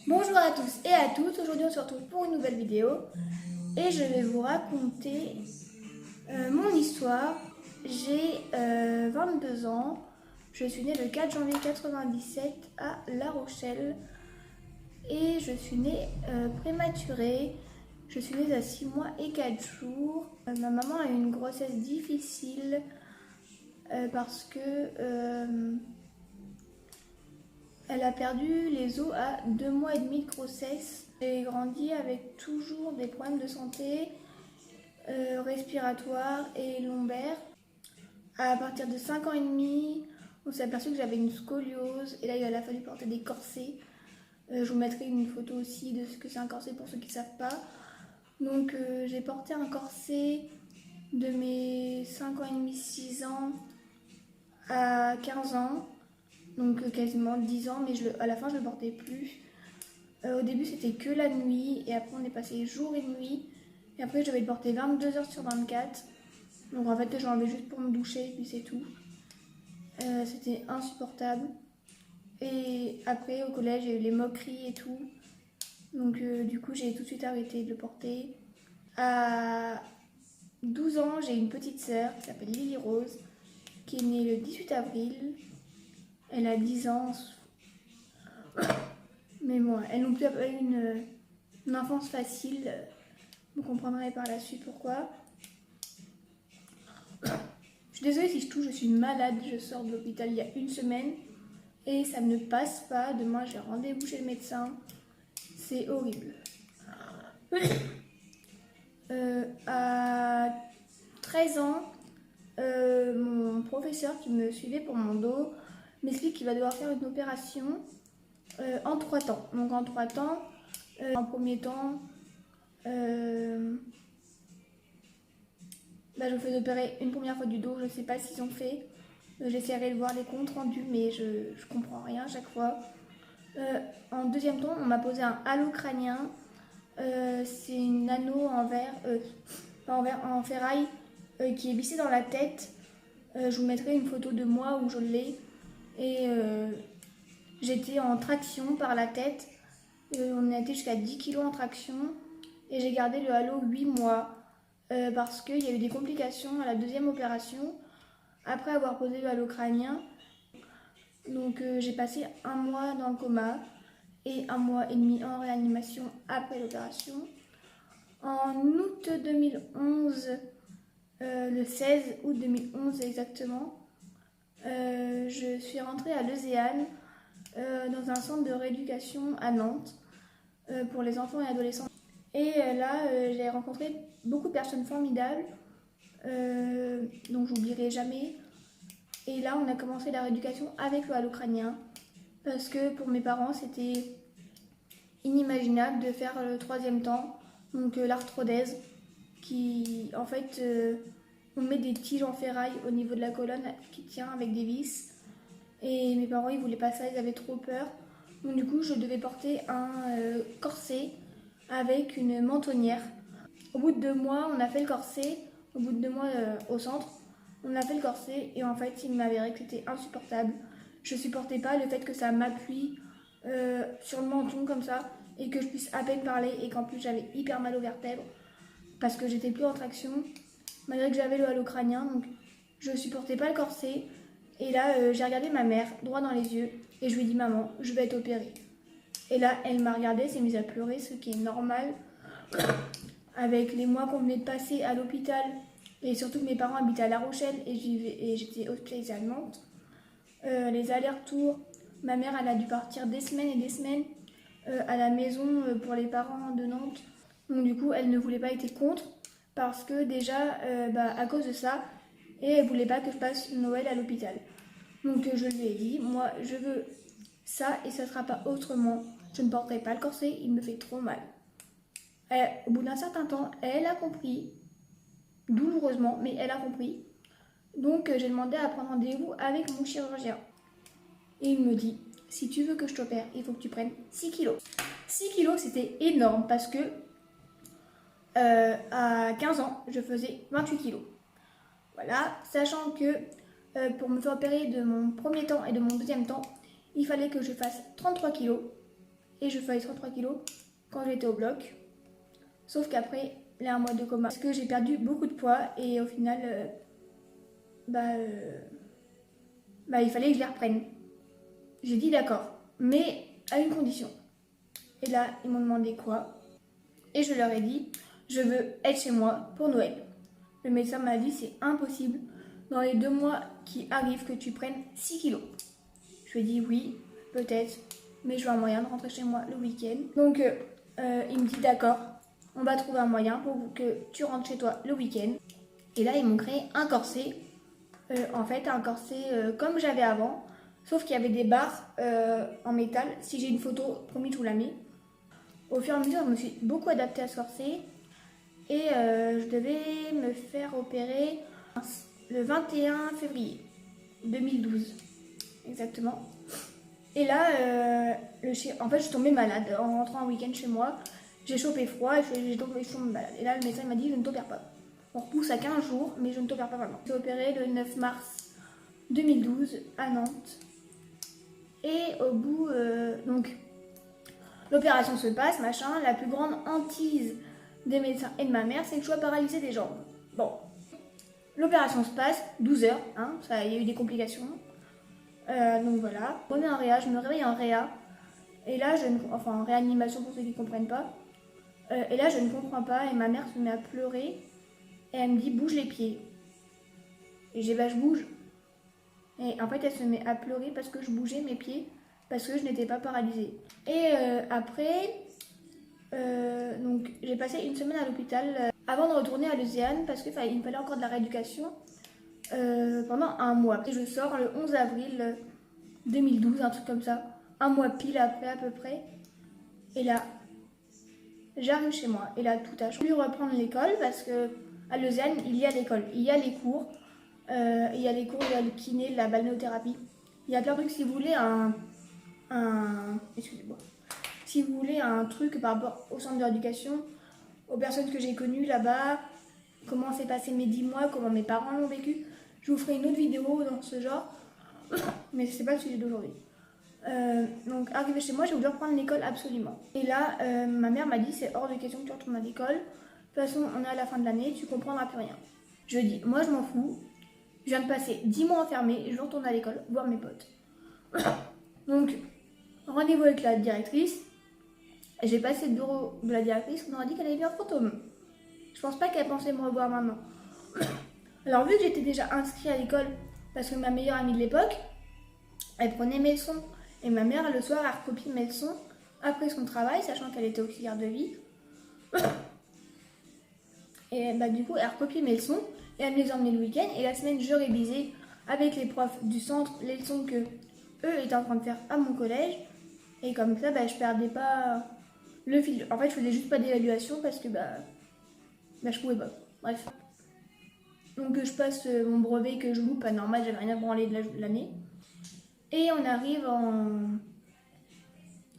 Bonjour à tous et à toutes, aujourd'hui on se retrouve pour une nouvelle vidéo et je vais vous raconter mon histoire. J'ai 22 ans, je suis née le 4 janvier 97 à La Rochelle et je suis née prématurée. Je suis née à 6 mois et 4 jours. Ma maman a eu une grossesse difficile parce que elle a perdu les os à 2 mois et demi de grossesse. J'ai grandi avec toujours des problèmes de santé respiratoires et lombaires. À partir de 5 ans et demi, on s'est aperçu que j'avais une scoliose et là il a fallu porter des corsets. Je vous mettrai une photo aussi de ce que c'est un corset pour ceux qui ne savent pas. Donc j'ai porté un corset de mes 5 ans et demi, 6 ans à 15 ans. Donc quasiment 10 ans, mais à la fin je ne le portais plus. Au début c'était que la nuit, et après on est passé jour et nuit. Et après je devais le porter 22 heures sur 24. Donc en fait je l'enlevais juste pour me doucher, et puis c'est tout. C'était insupportable. Et après au collège j'ai eu les moqueries et tout. Donc du coup j'ai tout de suite arrêté de le porter. À 12 ans j'ai une petite sœur qui s'appelle Lily Rose, qui est née le 18 avril. Elle a 10 ans. Mais bon, elle non plus a pas eu une enfance facile. Vous comprendrez par la suite pourquoi. Je suis désolée si je tousse, je suis malade. Je sors de l'hôpital il y a une semaine et ça ne passe pas. Demain, j'ai rendez-vous chez le médecin. C'est horrible. À 13 ans, mon professeur qui me suivait pour mon dos m'explique qu'il va devoir faire une opération en 3 temps. Donc en 3 temps, en premier temps, je me fais opérer une première fois du dos. Je ne sais pas s'ils ont fait. J'essaierai de voir les comptes rendus, mais je comprends rien à chaque fois. En deuxième temps, on m'a posé un halo crânien. C'est une anneau en verre, pas en verre, en ferraille qui est vissée dans la tête. Je vous mettrai une photo de moi où je l'ai. Et j'étais en traction par la tête. On a été jusqu'à 10 kg en traction. Et j'ai gardé le halo 8 mois. Parce qu'il y a eu des complications à la deuxième opération. Après avoir posé le halo crânien. Donc j'ai passé 1 mois dans le coma. Et 1 mois et demi en réanimation après l'opération. En août 2011, le 16 août 2011 exactement, je suis rentrée à Leuséane, dans un centre de rééducation à Nantes, pour les enfants et adolescents. Et là, j'ai rencontré beaucoup de personnes formidables, dont j'oublierai jamais. Et là, on a commencé la rééducation avec le halo crânien, parce que pour mes parents, c'était inimaginable de faire le 3e temps, donc l'arthrodèse, qui en fait on met des tiges en ferraille au niveau de la colonne qui tient avec des vis, et mes parents ils voulaient pas ça, ils avaient trop peur. Donc du coup je devais porter un corset avec une mentonnière. Au bout de 2 mois on a fait le corset, au bout de 2 mois au centre on a fait le corset, et en fait il m'avérait que c'était insupportable. Je supportais pas le fait que ça m'appuie sur le menton comme ça, et que je puisse à peine parler, et qu'en plus j'avais hyper mal aux vertèbres parce que j'étais plus en traction malgré que j'avais le halo crânien. Donc je supportais pas le corset. Et là j'ai regardé ma mère droit dans les yeux et je lui ai dit: maman, je vais être opérée. Et là elle m'a regardée, s'est mise à pleurer, ce qui est normal avec les mois qu'on venait de passer à l'hôpital, et surtout que mes parents habitaient à La Rochelle et j'étais hospitalisée à Nantes. Les allers-retours, ma mère elle a dû partir des semaines et des semaines à la maison pour les parents de Nantes. Donc du coup elle ne voulait pas être contre, parce que déjà à cause de ça, et elle voulait pas que je passe Noël à l'hôpital. Donc je lui ai dit: moi je veux ça et ça sera pas autrement, je ne porterai pas le corset, il me fait trop mal. Au bout d'un certain temps elle a compris, douloureusement, mais elle a compris. Donc j'ai demandé à prendre rendez-vous avec mon chirurgien. Et il me dit: si tu veux que je t'opère, il faut que tu prennes 6 kilos. 6 kilos, c'était énorme parce que à 15 ans, je faisais 28 kilos. Voilà, sachant que pour me faire opérer de mon premier temps et de mon deuxième temps, il fallait que je fasse 33 kilos. Et je faisais 33 kilos quand j'étais au bloc. Sauf qu'après les 1 mois de coma, parce que j'ai perdu beaucoup de poids et au final, il fallait que je les reprenne. J'ai dit d'accord, mais à une condition. Et là, ils m'ont demandé quoi. Et je leur ai dit, je veux être chez moi pour Noël. Le médecin m'a dit, c'est impossible dans les 2 mois qui arrivent que tu prennes 6 kilos. Je lui ai dit oui, peut-être, mais je veux un moyen de rentrer chez moi le week-end. Donc, il me dit d'accord, on va trouver un moyen pour que tu rentres chez toi le week-end. Et là, ils m'ont créé un corset. En fait, un corset comme j'avais avant, sauf qu'il y avait des barres en métal. Si j'ai une photo, promis, je vous la mets. Au fur et à mesure, je me suis beaucoup adaptée à ce corset. Et je devais me faire opérer le 21 février 2012. Exactement. Et là, en fait, je suis tombée malade en rentrant un week-end chez moi. J'ai chopé froid et j'ai tombé malade. Et là, le médecin m'a dit, je ne t'opère pas. On repousse à 15 jours, mais je ne t'opère pas vraiment. J'ai opéré le 9 mars 2012 à Nantes. Et au bout, donc, l'opération se passe, machin. La plus grande hantise des médecins et de ma mère, c'est que je sois paralysée des jambes. Bon, l'opération se passe, 12 heures, hein, il y a eu des complications. Donc voilà, je me réveille en réa. Et là, en réanimation pour ceux qui ne comprennent pas. Et là, je ne comprends pas et ma mère se met à pleurer. Et elle me dit, bouge les pieds. Et j'ai je bouge. Et en fait, elle se met à pleurer parce que je bougeais mes pieds, parce que je n'étais pas paralysée. Et après, donc j'ai passé une semaine à l'hôpital avant de retourner à Lausanne parce qu'il me fallait encore de la rééducation pendant un mois. Et je sors le 11 avril 2012, un truc comme ça, un mois pile après à peu près. Et là, j'arrive chez moi et là tout a changé. Je voulais reprendre l'école parce que à Lausanne, il y a l'école, il y a les cours, il y a les cours, il y a le kiné, la balnéothérapie. Il y a plein de trucs. Si vous voulez excusez-moi. Si vous voulez un truc par rapport au centre d'éducation, aux personnes que j'ai connues là-bas, comment s'est passé mes 10 mois, comment mes parents l'ont vécu, je vous ferai une autre vidéo dans ce genre, mais c'est pas le sujet d'aujourd'hui. Donc arrivé chez moi, j'ai voulu reprendre l'école absolument. Et là, ma mère m'a dit, c'est hors de question que tu retournes à l'école. De toute façon, on est à la fin de l'année, tu comprendras plus rien. Je dis, moi je m'en fous, je viens de passer 10 mois enfermée, je retourne à l'école, voir mes potes. Donc, rendez-vous avec la directrice. J'ai passé le bureau de la directrice, on m'a dit qu'elle avait vu un fantôme. Je pense pas qu'elle pensait me revoir maintenant. Alors vu que j'étais déjà inscrite à l'école, parce que ma meilleure amie de l'époque, elle prenait mes leçons. Et ma mère, le soir, elle recopiait mes leçons après son travail, sachant qu'elle était auxiliaire de vie. Et du coup, elle recopiait mes leçons et elle me les emmenait le week-end. Et la semaine, je révisais avec les profs du centre les leçons que eux étaient en train de faire à mon collège. Et comme ça, je perdais pas le fil. En fait, je faisais juste pas d'évaluation parce que je pouvais pas. Bref. Donc je passe mon brevet que je loupe, pas normal, j'avais rien à branler de l'année. Et on arrive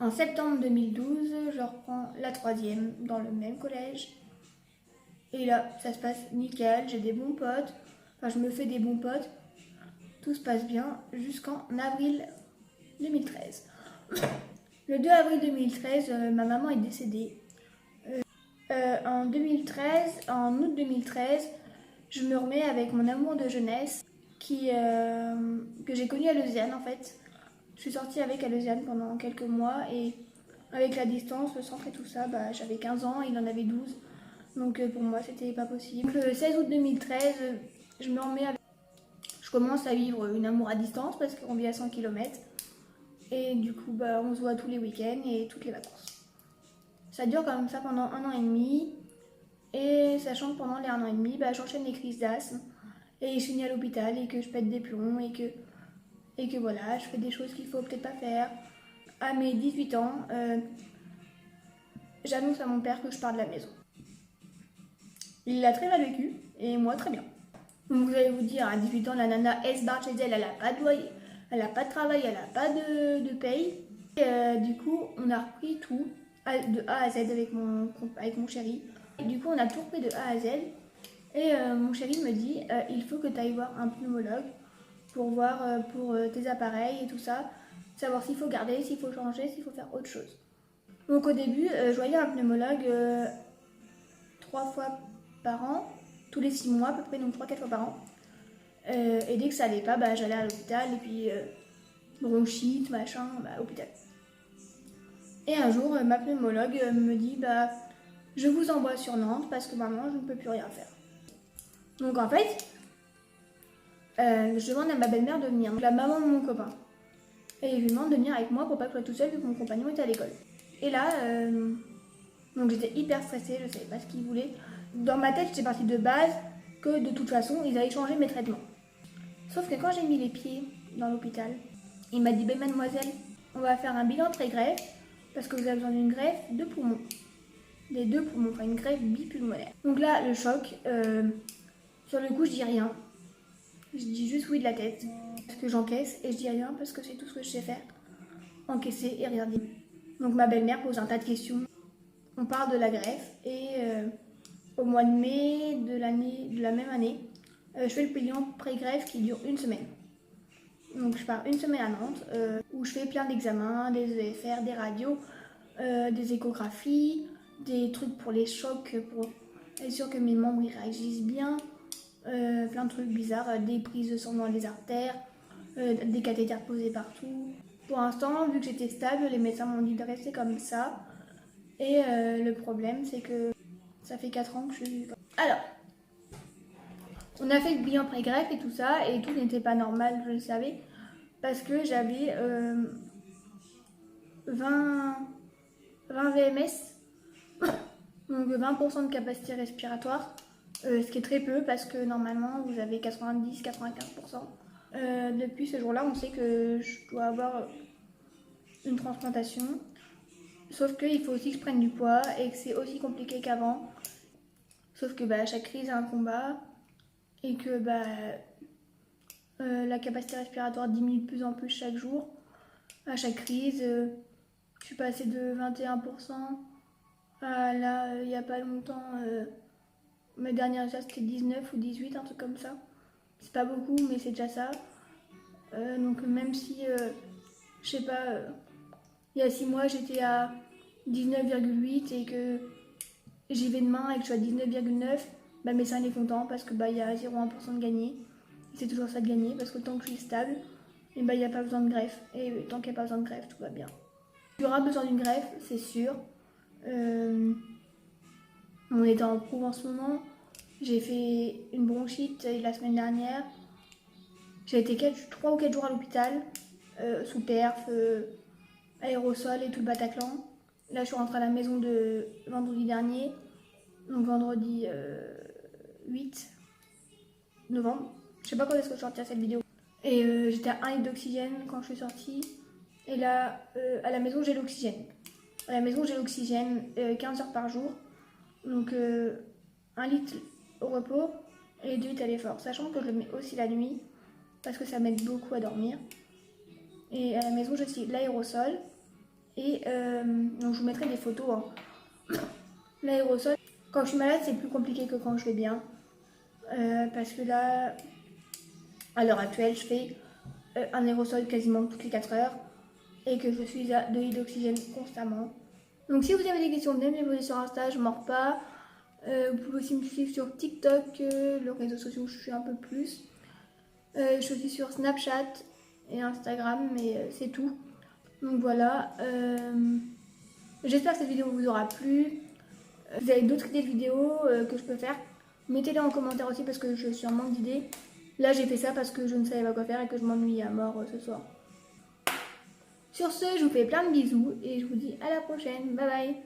en septembre 2012, je reprends la 3e dans le même collège. Et là, ça se passe nickel, j'ai des bons potes, je me fais des bons potes. Tout se passe bien jusqu'en avril 2013. Le 2 avril 2013, ma maman est décédée. En août 2013, je me remets avec mon amour de jeunesse que j'ai connu à Lausanne en fait. Je suis sortie avec à Lausanne pendant quelques mois et avec la distance, le centre et tout ça, j'avais 15 ans, il en avait 12. Donc pour moi, c'était pas possible. Donc, le 16 août 2013, je me remets avec... Je commence à vivre une amour à distance parce qu'on vit à 100 km. Et du coup, on se voit tous les week-ends et toutes les vacances. Ça dure comme ça pendant 1 an et demi. Et sachant que pendant les 1 an et demi, j'enchaîne les crises d'asthme. Et je finis à l'hôpital et que je pète des plombs et que voilà, je fais des choses qu'il faut peut-être pas faire. À mes 18 ans, j'annonce à mon père que je pars de la maison. Il l'a très mal vécu et moi très bien. Donc vous allez vous dire, à 18 ans, la nana, elle se barre chez elle, elle n'a pas de loyer, elle n'a pas de travail, elle n'a pas de paye. Et du coup, on a repris tout de A à Z avec mon chéri. Et du coup, on a tout repris de A à Z. Et mon chéri me dit, il faut que tu ailles voir un pneumologue pour voir pour tes appareils et tout ça, savoir s'il faut garder, s'il faut changer, s'il faut faire autre chose. Donc au début, je voyais un pneumologue 3 fois par an, tous les 6 mois à peu près, donc 3-4 fois par an. Et dès que ça allait pas, j'allais à l'hôpital et puis bronchite, machin, hôpital. Et un jour, ma pneumologue me dit, je vous envoie sur Nantes parce que maintenant je ne peux plus rien faire. Donc en fait, je demande à ma belle-mère de venir, donc la maman de mon copain. Et je lui demande de venir avec moi pour pas que je sois toute seule vu que mon compagnon était à l'école. Et là, donc j'étais hyper stressée, je savais pas ce qu'il voulait. Dans ma tête, j'étais partie de base que de toute façon, ils allaient changer mes traitements. Sauf que quand j'ai mis les pieds dans l'hôpital, il m'a dit, mademoiselle, on va faire un bilan pré-greffe parce que vous avez besoin d'une greffe de poumons. Des 2 poumons, enfin une greffe bipulmonaire. Donc là, le choc, sur le coup, je dis rien. Je dis juste oui de la tête, parce que j'encaisse, et je dis rien parce que c'est tout ce que je sais faire. Encaisser et rien dire. Donc ma belle-mère pose un tas de questions. On parle de la greffe, et au mois de mai de la même année, je fais le bilan pré-greffe qui dure 1 semaine. Donc je pars 1 semaine à Nantes, où je fais plein d'examens, des EFR, des radios, des échographies, des trucs pour les chocs, pour être sûr que mes membres ils réagissent bien, plein de trucs bizarres, des prises de sang dans les artères, des cathéters posés partout. Pour l'instant, vu que j'étais stable, les médecins m'ont dit de rester comme ça. Et le problème, c'est que ça fait 4 ans que je suis... Alors, on a fait le bilan pré-greffe et tout ça, et tout n'était pas normal, je le savais, parce que j'avais 20 VMS, donc 20% de capacité respiratoire, ce qui est très peu parce que normalement vous avez 90-95%. Depuis ce jour-là, on sait que je dois avoir une transplantation, sauf qu'il faut aussi que je prenne du poids et que c'est aussi compliqué qu'avant. Sauf que à chaque crise, a un combat et que la capacité respiratoire diminue de plus en plus chaque jour. À chaque crise, je suis passée de 21% à là, il n'y a pas longtemps, mes dernières résultats c'était 19 ou 18, un truc comme ça. C'est pas beaucoup, mais c'est déjà ça. Donc même si, je sais pas, il y a 6 mois j'étais à 19,8 et que j'y vais demain et que je suis à 19,9, le médecin il est content parce que il y a 0,1% de gagné. C'est toujours ça de gagner parce que tant que je suis stable, et il n'y a pas besoin de greffe. Et tant qu'il n'y a pas besoin de greffe, tout va bien. Il y aura besoin d'une greffe, c'est sûr. On est en prouve en ce moment. J'ai fait une bronchite la semaine dernière. J'ai été 3 ou 4 jours à l'hôpital, sous perf, aérosol et tout le Bataclan. Là, je suis rentrée à la maison de vendredi dernier, donc vendredi 8 novembre. Je sais pas quand est-ce que je sortirai cette vidéo. Et j'étais à 1 litre d'oxygène quand je suis sortie. Et là, à la maison, j'ai l'oxygène. À la maison, j'ai l'oxygène 15 heures par jour. Donc 1 litre au repos et 2 litres à l'effort. Sachant que je le mets aussi la nuit parce que ça m'aide beaucoup à dormir. Et à la maison, j'ai aussi l'aérosol. Et donc je vous mettrai des photos. L'aérosol, quand je suis malade, c'est plus compliqué que quand je vais bien. Parce que là, à l'heure actuelle, je fais un aérosol quasiment toutes les 4 heures. Et que je suis à 2 litres d'oxygène constamment. Donc si vous avez des questions, venez me les poser sur Insta, je mords pas. Vous pouvez aussi me suivre sur TikTok, le réseau social où je suis un peu plus. Je suis aussi sur Snapchat et Instagram, mais c'est tout. Donc voilà. J'espère que cette vidéo vous aura plu. Vous avez d'autres idées de vidéos que je peux faire, mettez-les en commentaire aussi parce que je suis en manque d'idées. Là j'ai fait ça parce que je ne savais pas quoi faire et que je m'ennuie à mort ce soir. Sur ce, je vous fais plein de bisous et je vous dis à la prochaine. Bye bye.